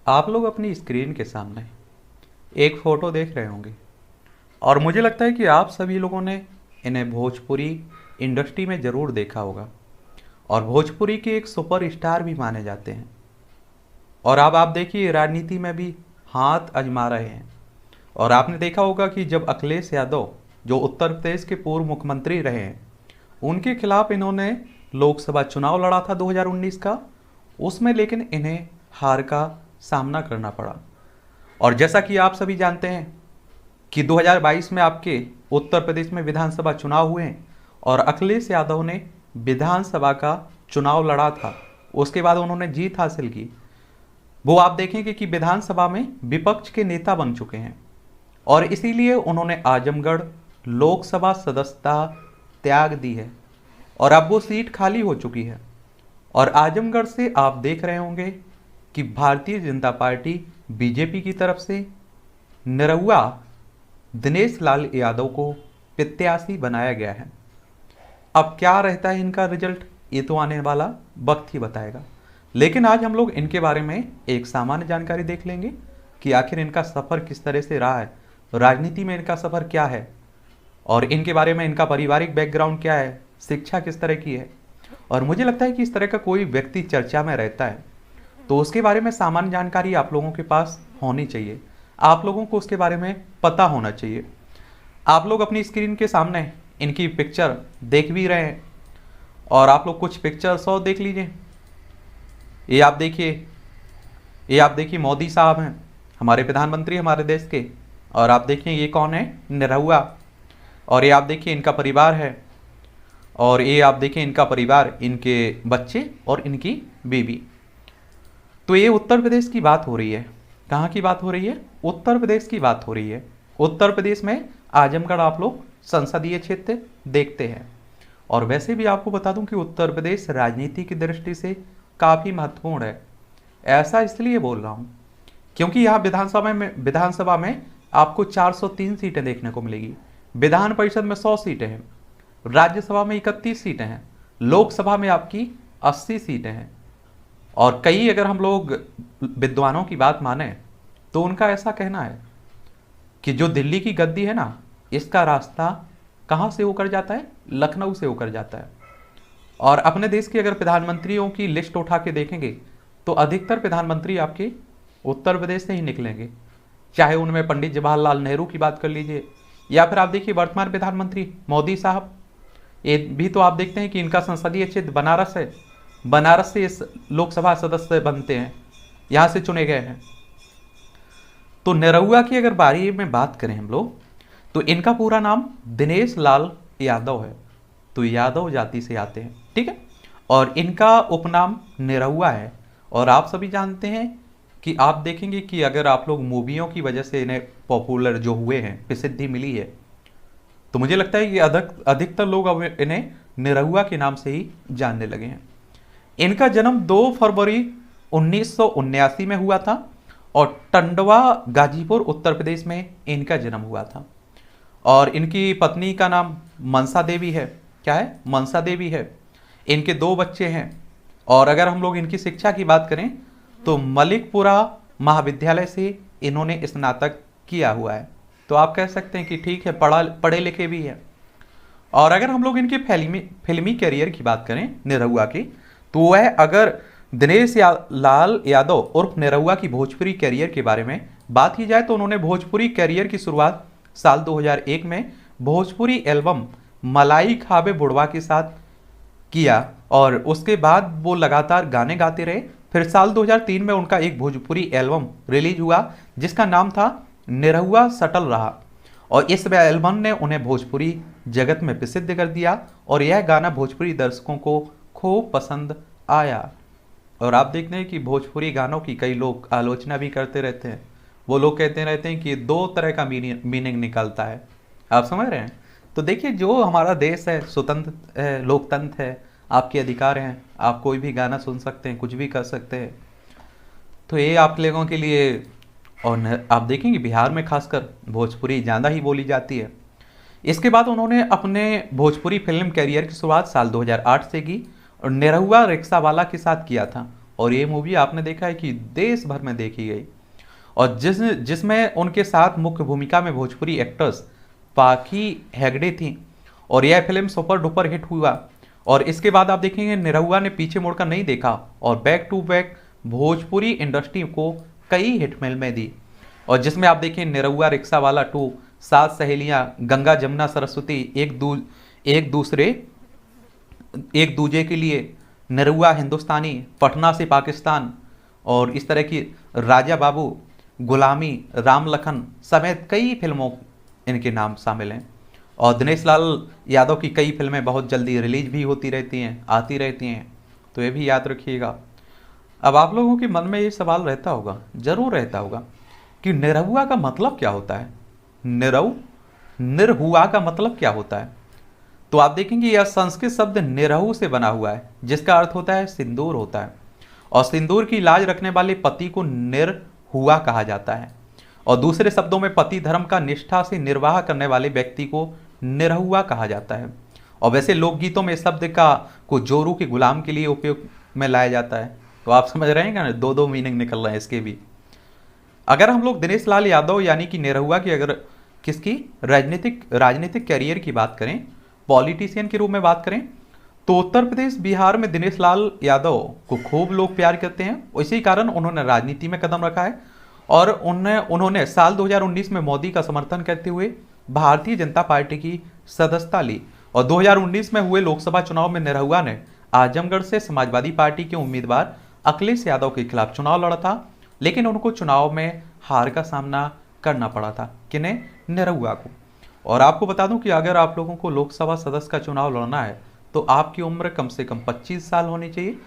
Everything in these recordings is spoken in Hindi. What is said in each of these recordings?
आप लोग अपनी स्क्रीन के सामने एक फ़ोटो देख रहे होंगे और मुझे लगता है कि आप सभी लोगों ने इन्हें भोजपुरी इंडस्ट्री में ज़रूर देखा होगा और भोजपुरी के एक सुपर स्टार भी माने जाते हैं। और अब आप देखिए राजनीति में भी हाथ आजमा रहे हैं। और आपने देखा होगा कि जब अखिलेश यादव जो उत्तर प्रदेश के पूर्व मुख्यमंत्री रहे हैं उनके खिलाफ इन्होंने लोकसभा चुनाव लड़ा था 2019 का, उसमें लेकिन इन्हें हार का सामना करना पड़ा। और जैसा कि आप सभी जानते हैं कि 2022 में आपके उत्तर प्रदेश में विधानसभा चुनाव हुए हैं और अखिलेश यादव ने विधानसभा का चुनाव लड़ा था, उसके बाद उन्होंने जीत हासिल की। वो आप देखेंगे कि विधानसभा में विपक्ष के नेता बन चुके हैं और इसीलिए उन्होंने आजमगढ़ लोकसभा सदस्यता त्याग दी है और अब वो सीट खाली हो चुकी है। और आजमगढ़ से आप देख रहे होंगे कि भारतीय जनता पार्टी बीजेपी की तरफ से निरहुआ दिनेश लाल यादव को प्रत्याशी बनाया गया है। अब क्या रहता है इनका रिजल्ट, ये तो आने वाला वक्त ही बताएगा। लेकिन आज हम लोग इनके बारे में एक सामान्य जानकारी देख लेंगे कि आखिर इनका सफ़र किस तरह से रहा है, राजनीति में इनका सफ़र क्या है और इनके बारे में इनका पारिवारिक बैकग्राउंड क्या है, शिक्षा किस तरह की है। और मुझे लगता है कि इस तरह का कोई व्यक्ति चर्चा में रहता है तो उसके बारे में सामान्य जानकारी आप लोगों के पास होनी चाहिए, आप लोगों को उसके बारे में पता होना चाहिए। आप लोग अपनी स्क्रीन के सामने इनकी पिक्चर देख भी रहे हैं और आप लोग कुछ पिक्चर्स और देख लीजिए। ये आप देखिए मोदी साहब हैं, हमारे प्रधानमंत्री हमारे देश के। और आप देखिए ये कौन है, निरहुआ। और ये आप देखिए इनका परिवार है और ये आप देखिए इनका परिवार, इनके बच्चे और इनकी बीवी। तो ये उत्तर प्रदेश की बात हो रही है। कहाँ की बात हो रही है? उत्तर प्रदेश की बात हो रही है। उत्तर प्रदेश में आजमगढ़ आप लोग संसदीय क्षेत्र देखते हैं। और वैसे भी आपको बता दूं कि उत्तर प्रदेश राजनीति की दृष्टि से काफ़ी महत्वपूर्ण है। ऐसा इसलिए बोल रहा हूँ क्योंकि यहाँ विधानसभा में आपको 403 सीटें देखने को मिलेगी, विधान परिषद में 100 सीटें हैं, राज्यसभा में 31 सीटें हैं, लोकसभा में आपकी 80 सीटें हैं। और कई अगर हम लोग विद्वानों की बात माने तो उनका ऐसा कहना है कि जो दिल्ली की गद्दी है ना, इसका रास्ता कहाँ से होकर जाता है? लखनऊ से होकर जाता है। और अपने देश के अगर प्रधानमंत्रियों की लिस्ट उठा के देखेंगे तो अधिकतर प्रधानमंत्री आपके उत्तर प्रदेश से ही निकलेंगे, चाहे उनमें पंडित जवाहरलाल नेहरू की बात कर लीजिए या फिर आप देखिए वर्तमान प्रधानमंत्री मोदी साहब। ये भी तो आप देखते हैं कि इनका संसदीय क्षेत्र बनारस है, बनारस से इस लोकसभा सदस्य बनते हैं, यहाँ से चुने गए हैं। तो निरहुआ की अगर बारे में बात करें हम लोग तो इनका पूरा नाम दिनेश लाल यादव है, तो यादव जाति से आते हैं, ठीक है। और इनका उपनाम निरहुआ है। और आप सभी जानते हैं कि आप देखेंगे कि अगर आप लोग मूवियों की वजह से इन्हें पॉपुलर जो हुए हैं, प्रसिद्धि मिली है, तो मुझे लगता है कि अधिकतर लोग अब इन्हें निरहुआ के नाम से ही जानने लगे हैं। इनका जन्म 2 फरवरी 1979 में हुआ था और टंडवा गाजीपुर उत्तर प्रदेश में इनका जन्म हुआ था। और इनकी पत्नी का नाम मनसा देवी है। क्या है? मनसा देवी है। इनके 2 बच्चे हैं। और अगर हम लोग इनकी शिक्षा की बात करें तो मलिकपुरा महाविद्यालय से इन्होंने स्नातक किया हुआ है। तो आप कह सकते हैं कि ठीक है, पढ़े लिखे भी है। और अगर हम लोग इनके फिल्मी करियर की बात करें निरहुआ की, तो वह अगर लाल यादव उर्फ निरहुआ की भोजपुरी करियर के बारे में बात की जाए तो उन्होंने भोजपुरी करियर की शुरुआत साल 2001 में भोजपुरी एल्बम मलाई खाबे बुढ़वा के साथ किया और उसके बाद वो लगातार गाने गाते रहे। फिर साल 2003 में उनका एक भोजपुरी एल्बम रिलीज हुआ जिसका नाम था निरहुआ सटल रहा और इस एल्बम ने उन्हें भोजपुरी जगत में प्रसिद्ध कर दिया और यह गाना भोजपुरी दर्शकों को खूब पसंद आया। और आप देखते हैं कि भोजपुरी गानों की कई लोग आलोचना भी करते रहते हैं। वो लोग कहते रहते हैं कि 2 तरह का मीनिंग निकलता है। आप समझ रहे हैं? तो देखिए, जो हमारा देश है स्वतंत्र है, लोकतंत्र है, आपके अधिकार हैं, आप कोई भी गाना सुन सकते हैं, कुछ भी कर सकते हैं। तो ये आप लोगों के लिए। और आप देखेंगे बिहार में खासकर भोजपुरी ज़्यादा ही बोली जाती है। इसके बाद उन्होंने अपने भोजपुरी फिल्म कैरियर की शुरुआत साल 2008 से की और निरहुआ रिक्शा वाला के साथ किया था। और ये मूवी आपने देखा है कि देश भर में देखी गई, और जिसमें उनके साथ मुख्य भूमिका में भोजपुरी एक्ट्रेस पाखी हेगड़े थी, और यह फिल्म सुपर डुपर हिट हुआ। और इसके बाद आप देखेंगे निरहुआ ने पीछे मुड़कर नहीं देखा और back to back Bhojpuri industry को कई हिट फिल्में दी, और जिसमें आप देखें निरहुआ रिक्शा वाला 2, सात सहेलियां, गंगा जमुना सरस्वती, एक दूजे के लिए, निरहुआ हिंदुस्तानी, पटना से पाकिस्तान, और इस तरह की राजा बाबू, गुलामी, राम लखन समेत कई फिल्मों इनके नाम शामिल हैं। और दिनेश लाल यादव की कई फिल्में बहुत जल्दी रिलीज भी होती रहती हैं, आती रहती हैं, तो ये भी याद रखिएगा। अब आप लोगों के मन में ये सवाल रहता होगा, जरूर रहता होगा, कि निरहुआ का मतलब क्या होता है। निरहुआ का मतलब क्या होता है? तो आप देखेंगे यह संस्कृत शब्द निरहु से बना हुआ है, जिसका अर्थ होता है सिंदूर होता है, और सिंदूर की लाज रखने वाले पति को निरहुआ कहा जाता है। और दूसरे शब्दों में पति धर्म का निष्ठा से निर्वाह करने वाले व्यक्ति को निरहुआ कहा जाता है। और वैसे लोकगीतों में शब्द को जोरू के गुलाम के लिए उपयोग में लाया जाता है। तो आप समझ रहे हैं ना, दो दो मीनिंग निकल रहे हैं इसके भी। अगर हम लोग दिनेश लाल यादव यानी कि निरहुआ की अगर किसकी राजनीतिक कैरियर की बात करें, पॉलिटिशियन के रूप में बात करें, तो उत्तर प्रदेश बिहार में दिनेश लाल यादव को खूब लोग प्यार करते हैं। इसी कारण उन्होंने राजनीति में कदम रखा है, और उन्होंने साल 2019 में मोदी का समर्थन करते हुए भारतीय जनता पार्टी की सदस्यता ली। और 2019 में हुए लोकसभा चुनाव में निरहुआ ने आजमगढ़ से समाजवादी पार्टी के उम्मीदवार अखिलेश यादव के खिलाफ चुनाव लड़ा था, लेकिन उनको चुनाव में हार का सामना करना पड़ा था। किन्हें? निरहुआ को। और आपको बता दूं कि अगर आप लोगों को लोकसभा सदस्य का चुनाव लड़ना है तो आपकी उम्र कम से कम 25 साल होनी चाहिए,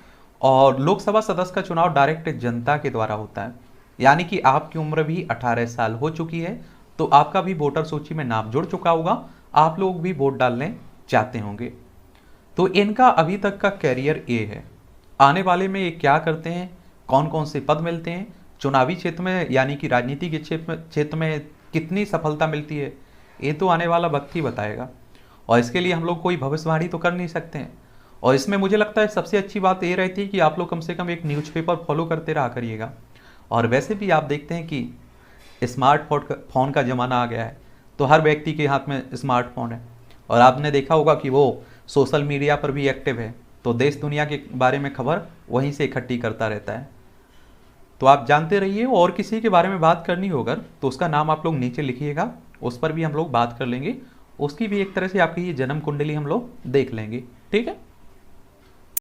और लोकसभा सदस्य का चुनाव डायरेक्ट जनता के द्वारा होता है, यानी कि आपकी उम्र भी 18 साल हो चुकी है, तो आपका भी वोटर सूची में नाम जुड़ चुका होगा, आप लोग भी वोट डालने चाहते होंगे। तो इनका अभी तक का कैरियर ये है। आने वाले में ये क्या करते हैं, कौन कौन से पद मिलते हैं, चुनावी क्षेत्र में यानी कि राजनीति के क्षेत्र में कितनी सफलता मिलती है, ये तो आने वाला वक्त ही बताएगा। और इसके लिए हम लोग कोई भविष्यवाणी तो कर नहीं सकते हैं। और इसमें मुझे लगता है सबसे अच्छी बात ये रहती है कि आप लोग कम से कम एक न्यूज़पेपर फॉलो करते रहा करिएगा। और वैसे भी आप देखते हैं कि स्मार्टफोन का ज़माना आ गया है, तो हर व्यक्ति के हाथ में स्मार्टफोन है, और आपने देखा होगा कि वो सोशल मीडिया पर भी एक्टिव है, तो देश दुनिया के बारे में खबर वहीं से इकट्ठी करता रहता है। तो आप जानते रहिए, और किसी के बारे में बात करनी होगा तो उसका नाम आप लोग नीचे लिखिएगा, उस पर भी हम लोग बात कर लेंगे, उसकी भी एक तरह से आपकी ये जन्म कुंडली हम लोग देख लेंगे। ठीक है।